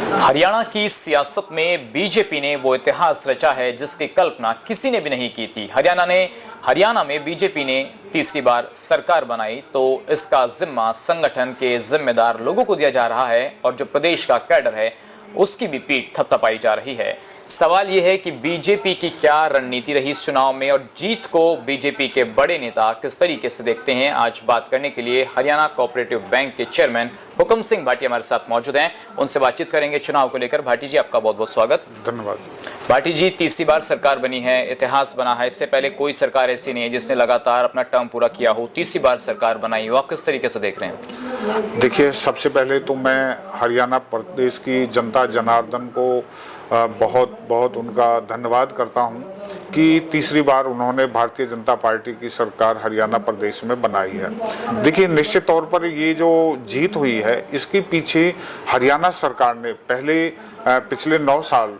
हरियाणा की सियासत में बीजेपी ने वो इतिहास रचा है जिसकी कल्पना किसी ने भी नहीं की थी। हरियाणा में बीजेपी ने तीसरी बार सरकार बनाई तो इसका जिम्मा संगठन के जिम्मेदार लोगों को दिया जा रहा है और जो प्रदेश का कैडर है उसकी भी पीठ थपथपाई जा रही है। सवाल यह है कि बीजेपी की क्या रणनीति रही इस चुनाव में और जीत को बीजेपी के बड़े नेता किस तरीके से देखते हैं। आज बात करने के लिए हरियाणा कोऑपरेटिव बैंक के चेयरमैन हुकम सिंह भाटी हमारे साथ मौजूद हैं। उनसे बातचीत करेंगे चुनाव को लेकर। भाटी जी, आपका बहुत बहुत स्वागत। धन्यवाद। भाटी जी, तीसरी बार सरकार बनी है, इतिहास बना है। इससे पहले कोई सरकार ऐसी नहीं है जिसने लगातार अपना टर्म पूरा किया हो। तीसरी बार सरकार बनाई हो, आप किस तरीके से देख रहे हैं? देखिए, सबसे पहले तो मैं हरियाणा प्रदेश की जनता जनार्दन को बहुत बहुत उनका धन्यवाद करता हूं कि तीसरी बार उन्होंने भारतीय जनता पार्टी की सरकार हरियाणा प्रदेश में बनाई है। देखिए, निश्चित तौर पर ये जो जीत हुई है इसके पीछे हरियाणा सरकार ने पिछले 9 साल,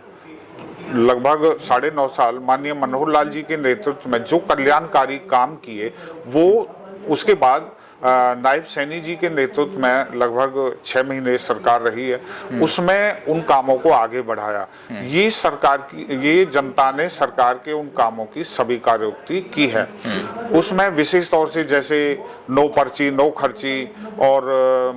लगभग 9.5 साल माननीय मनोहर लाल जी के नेतृत्व में जो कल्याणकारी काम किए, वो उसके बाद नायब सैनी जी के नेतृत्व में लगभग 6 महीने सरकार रही है, उसमें उन कामों को आगे बढ़ाया। ये जनता ने सरकार के उन कामों की स्वीकारोक्ति की है। उसमें विशेष तौर से जैसे नो पर्ची नो खर्ची और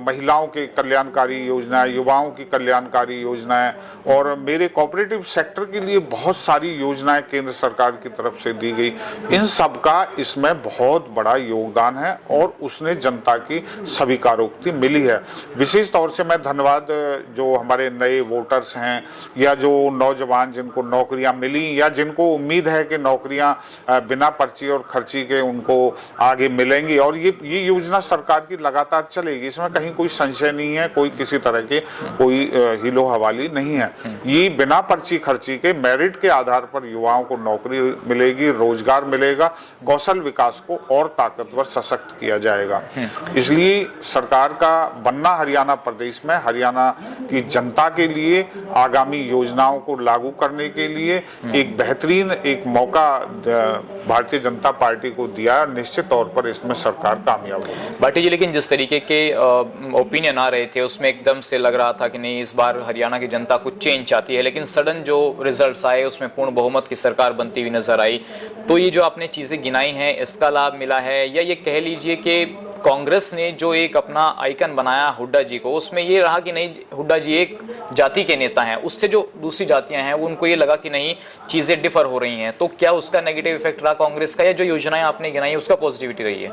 महिलाओं के कल्याणकारी योजनाएं, युवाओं की कल्याणकारी योजनाएं और मेरे कोऑपरेटिव सेक्टर के लिए बहुत सारी योजनाएं केंद्र सरकार की तरफ से दी गई। इन सब का इसमें बहुत बड़ा योगदान है और उसने जनता की स्वीकारोक्ति मिली है। विशेष तौर से मैं धन्यवाद जो हमारे नए वोटर्स हैं या जो नौजवान जिनको नौकरियां मिली या जिनको उम्मीद है कि नौकरियां बिना पर्ची और खर्ची के उनको आगे मिलेंगी और ये योजना सरकार की लगातार चलेगी, इसमें कहीं कोई संशय नहीं है, कोई किसी तरह के कोई हिलो हवाली नहीं है। ये बिना पर्ची खर्ची के मेरिट के आधार पर युवाओं को नौकरी मिलेगी, रोजगार मिलेगा, कौशल विकास को और ताकतवर सशक्त किया जाएगा। इसलिए सरकार का बनना हरियाणा प्रदेश में हरियाणा की जनता के लिए आगामी योजनाओं को लागू करने के लिए एक बेहतरीन एक मौका भारतीय जनता पार्टी को दिया और निश्चित तौर पर इसमें सरकार कामयाब होगी। भाटी जी, लेकिन जिस तरीके के ओपिनियन आ रहे थे उसमें एकदम से लग रहा था कि नहीं, इस बार हरियाणा की जनता कुछ चेंज चाहती है, लेकिन सडन जो रिजल्ट्स आए उसमें पूर्ण बहुमत की सरकार बनती हुई नजर आई। तो ये जो आपने चीजें गिनाई हैं इसका लाभ मिला है या ये कह लीजिए कि कांग्रेस ने जो एक अपना आइकन बनाया हुड्डा जी को, उसमें ये रहा कि नहीं, हुड्डा जी एक जाति के नेता हैं, उससे जो दूसरी जातियां हैं उनको ये लगा कि नहीं, चीजें डिफर हो रही हैं, तो क्या उसका नेगेटिव इफेक्ट रहा कांग्रेस का या जो योजनाएं आपने गिनाई उसका पॉजिटिविटी रही है?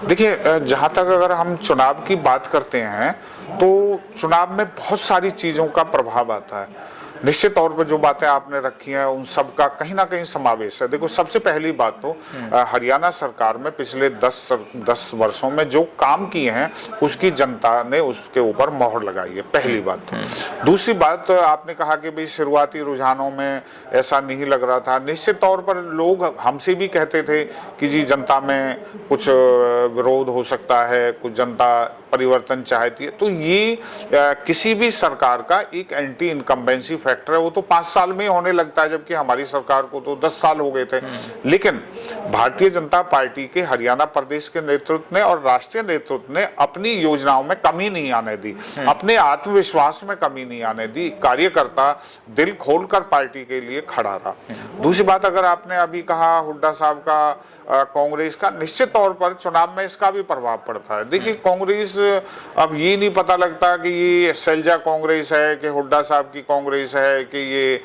देखिए, जहां तक अगर हम चुनाव की बात करते हैं तो चुनाव में बहुत सारी चीजों का प्रभाव आता है। निश्चित तौर पर जो बातें आपने रखी हैं उन सब का कहीं ना कहीं समावेश है। देखो, सबसे पहली बात तो हरियाणा सरकार में पिछले 10 वर्षों में जो काम किए हैं उसकी जनता ने उसके ऊपर मोहर लगाई है, पहली बात तो। दूसरी बात, आपने कहा कि भाई शुरुआती रुझानों में ऐसा नहीं लग रहा था। निश्चित तौर पर लोग हमसे भी कहते थे कि जी जनता में कुछ विरोध हो सकता है, कुछ जनता परिवर्तन चाहती है। तो ये किसी भी सरकार का एक एंटी इनकम्बेंसी फैक्टर है, वो तो 5 साल में होने लगता है, जबकि हमारी सरकार को तो 10 साल हो गए थे। लेकिन भारतीय जनता पार्टी के हरियाणा प्रदेश के नेतृत्व ने और राष्ट्रीय नेतृत्व ने अपनी योजनाओं में कमी नहीं आने दी, अपने आत्मविश्वास में कमी नहीं आने दी। कार्यकर्ता दिल खोलकर पार्टी के लिए खड़ा रहा। दूसरी बात, अगर आपने अभी कहा हुड्डा साहब का कांग्रेस का, निश्चित तौर पर चुनाव में इसका भी प्रभाव पड़ता है। देखिए, कांग्रेस अब ये नहीं पता लगता कि ये शैलजा कांग्रेस है कि हुड्डा साहब की कांग्रेस है कि ये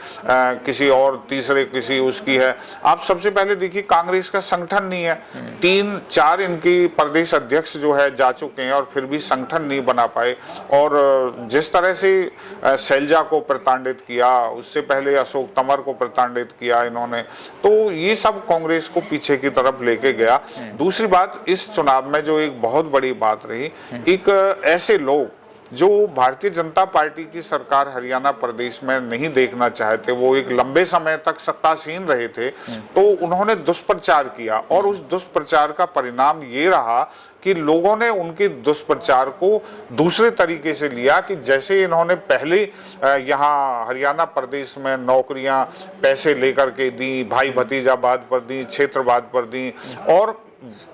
किसी और तीसरे किसी उसकी है। आप सबसे पहले देखिए, कांग्रेस का संगठन नहीं है। 3-4 इनकी प्रदेश अध्यक्ष जो है जा चुके हैं और फिर भी संगठन नहीं बना पाए। और जिस तरह से शैलजा को प्रताड़ित किया, उससे पहले अशोक तंवर को प्रताड़ित किया इन्होंने, तो ये सब कांग्रेस को पीछे की तरफ लेके गया। दूसरी बात, इस चुनाव में जो एक बहुत बड़ी बात रही, एक ऐसे लोग जो भारतीय जनता पार्टी की सरकार हरियाणा प्रदेश में नहीं देखना चाहते, वो एक लंबे समय तक सत्तासीन रहे थे, तो उन्होंने दुष्प्रचार किया और उस दुष्प्रचार का परिणाम ये रहा कि लोगों ने उनके दुष्प्रचार को दूसरे तरीके से लिया कि जैसे इन्होंने पहले यहाँ हरियाणा प्रदेश में नौकरियां पैसे लेकर के दी, भाई भतीजावाद पर दी, क्षेत्रवाद पर दी और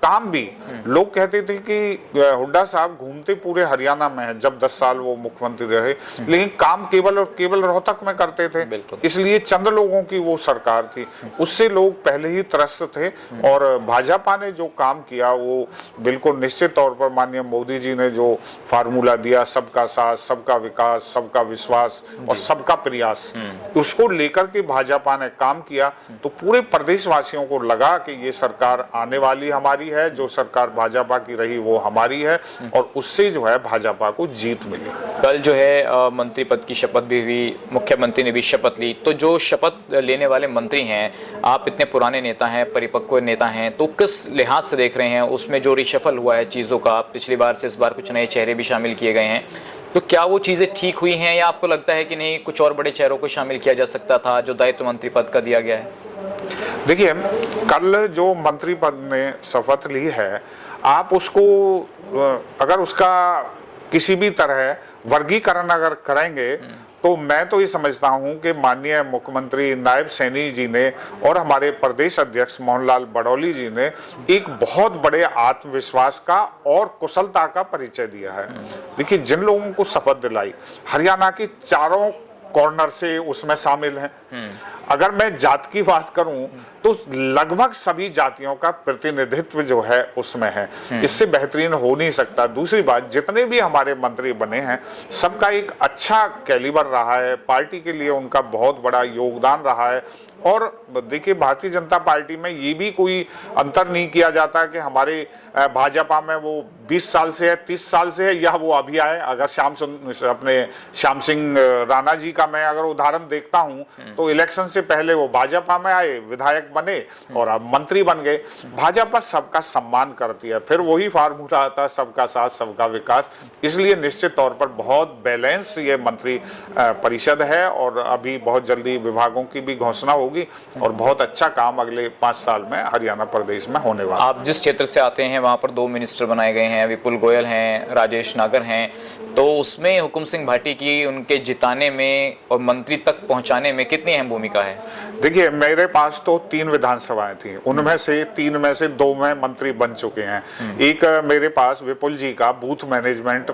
काम भी लोग कहते थे कि हुड्डा साहब घूमते पूरे हरियाणा में हैं जब 10 साल वो मुख्यमंत्री रहे, लेकिन काम केवल और केवल रोहतक में करते थे, इसलिए चंद लोगों की वो सरकार थी, उससे लोग पहले ही त्रस्त थे। और भाजपा ने जो काम किया वो बिल्कुल निश्चित तौर पर माननीय मोदी जी ने जो फार्मूला दिया, सबका साथ, सबका विकास, सबका विश्वास और सबका प्रयास, उसको लेकर के भाजपा ने काम किया। तो पूरे प्रदेशवासियों को लगा कि ये सरकार आने वाली हमारी है, जो सरकार भाजपा की रही वो हमारी है, और उससे जो है भाजपा को जीत मिली। कल जो है मंत्री पद की शपथ भी हुई, मुख्यमंत्री ने भी शपथ ली। तो जो शपथ लेने वाले मंत्री हैं, आप इतने पुराने नेता हैं, परिपक्व नेता हैं, तो किस लिहाज से देख रहे हैं उसमें जो रिशफल हुआ है चीज़ों का, पिछली बार से इस बार कुछ नए चेहरे भी शामिल किए गए हैं, तो क्या वो चीज़ें ठीक हुई हैं, या आपको लगता है कि नहीं कुछ और बड़े चेहरों को शामिल किया जा सकता था जो दायित्व मंत्री पद का दिया गया है? देखिए, कल जो मंत्री पद ने शपथ ली है, आप उसको अगर उसका किसी भी तरह वर्गीकरण अगर करेंगे तो मैं तो ये समझता हूं कि माननीय मुख्यमंत्री नायब सैनी जी ने और हमारे प्रदेश अध्यक्ष मोहनलाल बड़ौली जी ने एक बहुत बड़े आत्मविश्वास का और कुशलता का परिचय दिया है। देखिए, जिन लोगों को शपथ दिलाई, हरियाणा की चारों कॉर्नर से उसमें शामिल हैं। अगर मैं जात की बात करूं तो लगभग सभी जातियों का प्रतिनिधित्व जो है उसमें है, इससे बेहतरीन हो नहीं सकता। दूसरी बात, जितने भी हमारे मंत्री बने हैं सबका एक अच्छा कैलिबर रहा है, पार्टी के लिए उनका बहुत बड़ा योगदान रहा है। और देखिए, भारतीय जनता पार्टी में ये भी कोई अंतर नहीं किया जाता कि हमारे भाजपा में वो 20 साल से है, 30 साल से है, या वो अभी आए। अगर अपने श्याम सिंह राणा जी का मैं अगर उदाहरण देखता हूं तो इलेक्शन से पहले वो भाजपा में आए, विधायक बने और अब मंत्री बन गए। भाजपा सबका सम्मान करती है, फिर वही फार्मूला आता है, सबका साथ सबका विकास। इसलिए निश्चित तौर पर बहुत बैलेंस ये मंत्री परिषद है, और अभी बहुत जल्दी विभागों की भी घोषणा होगी और बहुत अच्छा काम अगले 5 साल में हरियाणा प्रदेश में होने वाला। आप जिस क्षेत्र से आते हैं वहां पर 2 मिनिस्टर बनाए गए हैं, विपुल गोयल हैं, राजेश नागर हैं, तो उसमें हुकुम सिंह भाटी की उनके जिताने में और मंत्री तक पहुंचाने में कितनी अहम भूमिका है? देखिए, मेरे पास तो 3 विधानसभाएं थी, उनमें से 3 में से 2 में मंत्री बन चुके हैं। एक मेरे पास विपुल जी का बूथ मैनेजमेंट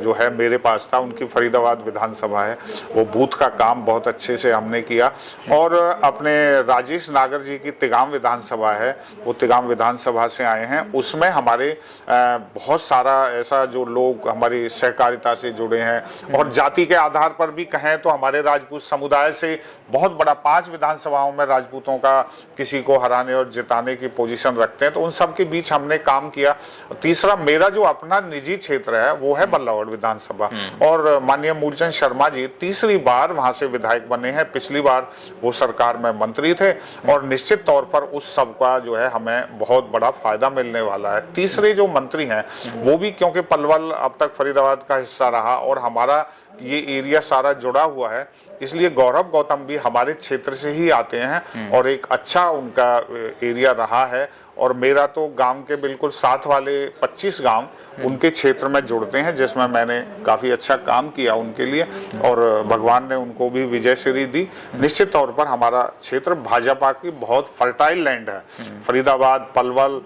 जो है मेरे पास था, उनकी फरीदाबाद विधानसभा है, वो बूथ का काम बहुत अच्छे से हमने किया। और अपने राजेश नागर जी की तिगाम विधानसभा है, वो तिगाम विधानसभा से आए हैं, उसमें हमारे बहुत सारा ऐसा जो लोग हमारी सहकारिता से जुड़े हैं, और जाति के आधार पर भी कहें तो हमारे राजपूत समुदाय से बहुत बड़ा 5 विधानसभाओं में राजपूतों का किसी को हराने और जिताने की पोजीशन रखते हैं, तो उन सब के बीच हमने काम किया। तीसरा, मेरा जो अपना निजी क्षेत्र है वो है बल्लावड़ विधानसभा, और माननीय मूलचंद शर्मा जी तीसरी बार वहां से विधायक बने हैं, पिछली बार वो सरकार में मंत्री थे, और निश्चित तौर पर उस सब का जो है हमें बहुत बड़ा फायदा मिलने वाला है। तीसरे जो मंत्री हैं वो भी, क्योंकि पलवल अब तक फरीदाबाद का हिस्सा रहा और हमारा ये एरिया सारा जुड़ा हुआ है, इसलिए गौरव गौतम भी हमारे क्षेत्र से ही आते हैं और एक अच्छा उनका एरिया रहा है। और मेरा तो गांव के बिल्कुल साथ वाले 25 गांव उनके क्षेत्र में जुड़ते हैं, जिसमें मैंने काफी अच्छा काम किया उनके लिए, और भगवान ने उनको भी विजय श्री दी। निश्चित तौर पर हमारा क्षेत्र भाजपा की बहुत फर्टाइल लैंड है। फरीदाबाद, पलवल,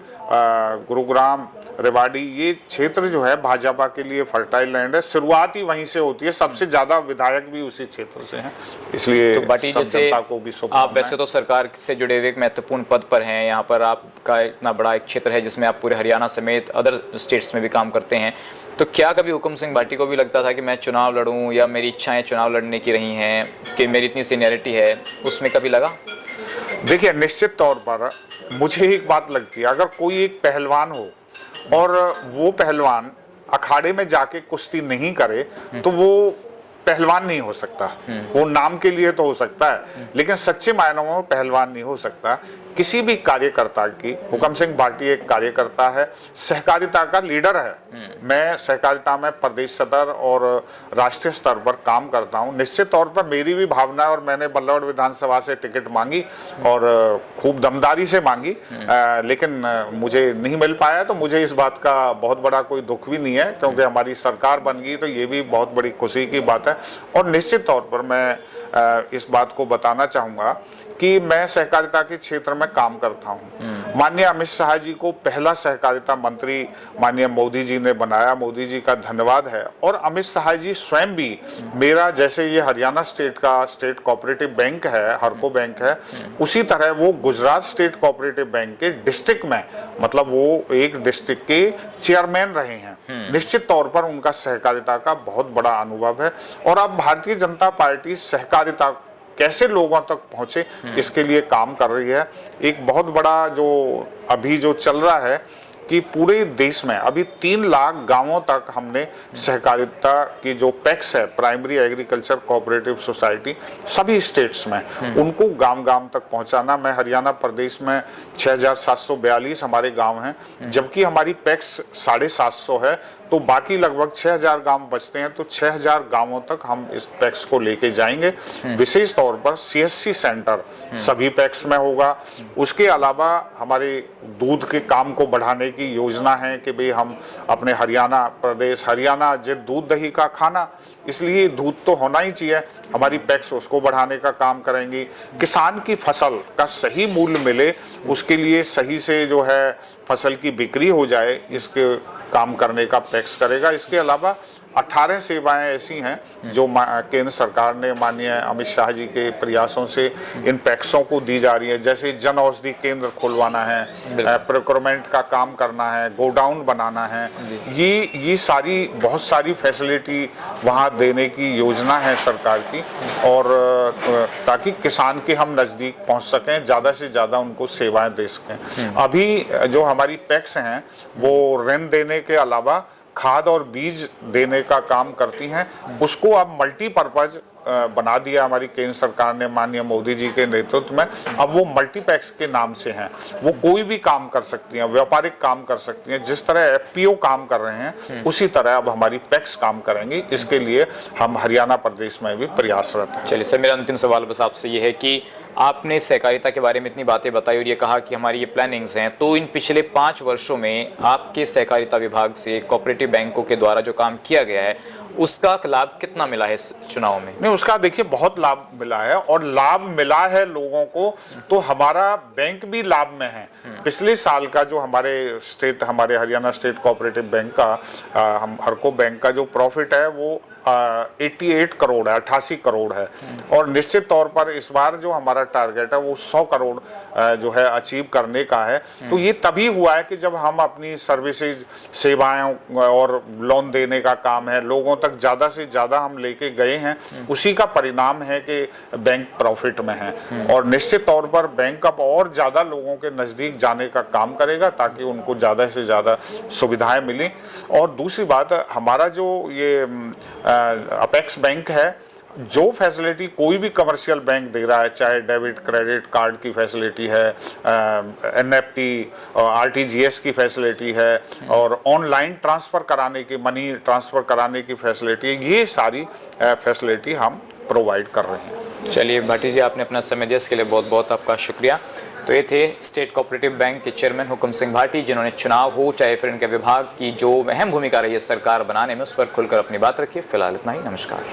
गुरुग्राम, रेवाड़ी, ये क्षेत्र जो है भाजपा के लिए फर्टाइल लैंड है। शुरुआत ही वहीं से होती है, सबसे ज्यादा विधायक भी उसी क्षेत्र से हैं, इसलिए तो बाटी, जैसे आप वैसे तो सरकार से जुड़े हुए एक महत्वपूर्ण पद पर हैं, यहाँ पर आपका इतना बड़ा एक क्षेत्र है जिसमें आप पूरे हरियाणा समेत अदर स्टेट्स में भी काम करते हैं, तो क्या कभी हुकुम सिंह भाटी को भी लगता था कि मैं चुनाव लड़ूं, या मेरी इच्छाएं चुनाव लड़ने की रही हैं, कि मेरी इतनी सीनियरिटी है, उसमें कभी लगा? देखिए, निश्चित तौर पर मुझे एक बात लगती है, अगर कोई एक पहलवान हो और वो पहलवान अखाड़े में जाके कुश्ती नहीं करे तो वो पहलवान नहीं हो सकता। वो नाम के लिए तो हो सकता है, लेकिन सच्चे मायनों में पहलवान नहीं हो सकता। किसी भी कार्यकर्ता की, हुकुम सिंह भाटी एक कार्यकर्ता है, सहकारिता का लीडर है। मैं सहकारिता में प्रदेश सदर और राष्ट्रीय स्तर पर काम करता हूं। निश्चित तौर पर मेरी भी भावना, और मैंने बल्लौड़ विधानसभा से टिकट मांगी और खूब दमदारी से मांगी, लेकिन मुझे नहीं मिल पाया। तो मुझे इस बात का बहुत बड़ा कोई दुख भी नहीं है, क्योंकि हमारी सरकार बन गई तो ये भी बहुत बड़ी खुशी की बात है। और निश्चित तौर पर मैं इस बात को बताना चाहूंगा कि मैं सहकारिता के क्षेत्र में काम करता हूं, माननीय अमित शाह जी को पहला सहकारिता मंत्री माननीय मोदी जी ने बनाया, मोदी जी का धन्यवाद है। और अमित शाह जी स्वयं भी मेरा, जैसे ये हरियाणा स्टेट का स्टेट कोऑपरेटिव बैंक है, हरको बैंक है, उसी तरह वो गुजरात स्टेट कोऑपरेटिव बैंक के डिस्ट्रिक्ट में, मतलब वो एक डिस्ट्रिक्ट के चेयरमैन रहे हैं। निश्चित तौर पर उनका सहकारिता का बहुत बड़ा अनुभव है। और अब भारतीय जनता पार्टी सहकारिता कैसे लोगों तक पहुंचे इसके लिए काम कर रही है। एक बहुत बड़ा जो अभी जो चल रहा है कि पूरे देश में अभी 3 लाख गांवों तक हमने सहकारिता की जो पैक्स है, प्राइमरी एग्रीकल्चर कोऑपरेटिव सोसाइटी, सभी स्टेट्स में उनको गांव गांव तक पहुंचाना। मैं हरियाणा प्रदेश में 6742 हमारे गांव हैं, जबकि हमारी पैक्स 750 है, तो बाकी लगभग 6000 गांव बचते हैं। तो 6000 गांवों तक हम इस पैक्स को लेके जाएंगे। विशेष तौर पर CSC सेंटर सभी पैक्स में होगा। उसके अलावा हमारे दूध के काम को बढ़ाने की योजना है कि भाई हम अपने हरियाणा प्रदेश, हरियाणा जो दूध दही का खाना, इसलिए दूध तो होना ही चाहिए, हमारी पैक्स उसको बढ़ाने का काम करेंगी। किसान की फसल का सही मूल्य मिले, उसके लिए सही से जो है फसल की बिक्री हो जाए, इसके काम करने का पैक्स करेगा। इसके अलावा 18 सेवाएं ऐसी हैं जो केंद्र सरकार ने माननीय अमित शाह जी के प्रयासों से इन पैक्सों को दी जा रही है। जैसे जन औषधि केंद्र खुलवाना है, प्रोक्योरमेंट का काम करना है, गोडाउन बनाना है, ये सारी बहुत सारी फैसिलिटी वहाँ देने की योजना है सरकार की, और ताकि किसान के हम नजदीक पहुँच सकें, ज़्यादा से ज़्यादा उनको सेवाएं दे सकें। अभी जो हमारी पैक्स हैं वो ऋण देने के अलावा खाद और बीज देने का काम करती हैं। उसको अब मल्टीपर्पज बना दिया हमारी केंद्र सरकार ने माननीय मोदी जी के नेतृत्व में। अब वो मल्टीपैक्स के नाम से हैं, वो कोई भी काम कर सकती हैं, व्यापारिक काम कर सकती हैं। जिस तरह FPO काम कर रहे हैं उसी तरह अब हमारी पैक्स काम करेंगी। इसके लिए हम हरियाणा प्रदेश में भी प्रयासरत हैं। चलिए सर, मेरा अंतिम सवाल बस आपसे ये है कि आपने सहकारिता के बारे में इतनी बातें बताई और ये कहा कि हमारी ये प्लानिंग्स हैं, तो इन पिछले 5 वर्षों में आपके सहकारिता विभाग से कोऑपरेटिव बैंकों के द्वारा जो काम किया गया है उसका लाभ कितना मिला है इस चुनाव में? नहीं, उसका देखिए बहुत लाभ मिला है, और लाभ मिला है लोगों को, तो हमारा बैंक भी लाभ में है। पिछले साल का जो हमारे हरियाणा स्टेट कोऑपरेटिव बैंक का, हम हरको बैंक का जो प्रॉफिट है वो 88 करोड़ है, 88 करोड़ है। और निश्चित तौर पर इस बार जो हमारा टारगेट है वो 100 करोड़ जो है अचीव करने का है। तो ये तभी हुआ है कि जब हम अपनी सर्विसेज, सेवाएं और लोन देने का काम है, लोगों तक ज्यादा से ज्यादा हम लेके गए हैं, उसी का परिणाम है कि बैंक प्रॉफिट में है। और निश्चित तौर पर बैंक अब और ज्यादा लोगों के नजदीक जाने का काम करेगा ताकि उनको ज्यादा से ज्यादा सुविधाएं मिलें। और दूसरी बात, हमारा जो ये अपेक्स बैंक है, जो फैसिलिटी कोई भी कमर्शियल बैंक दे रहा है, चाहे डेबिट क्रेडिट कार्ड की फैसिलिटी है, NFT और RTGS की फैसिलिटी है, और ऑनलाइन ट्रांसफर कराने की, मनी ट्रांसफर कराने की फैसिलिटी, ये सारी फैसिलिटी हम प्रोवाइड कर रहे हैं। चलिए भाटी जी, आपने अपना समय दिया, इसके लिए बहुत बहुत आपका शुक्रिया। तो ये थे स्टेट कोऑपरेटिव बैंक के चेयरमैन हुकुम सिंह भाटी, जिन्होंने चुनाव हो चाहे फिर इनके विभाग की जो अहम भूमिका रही है सरकार बनाने में, उस पर खुलकर अपनी बात रखी। फिलहाल इतना ही, नमस्कार।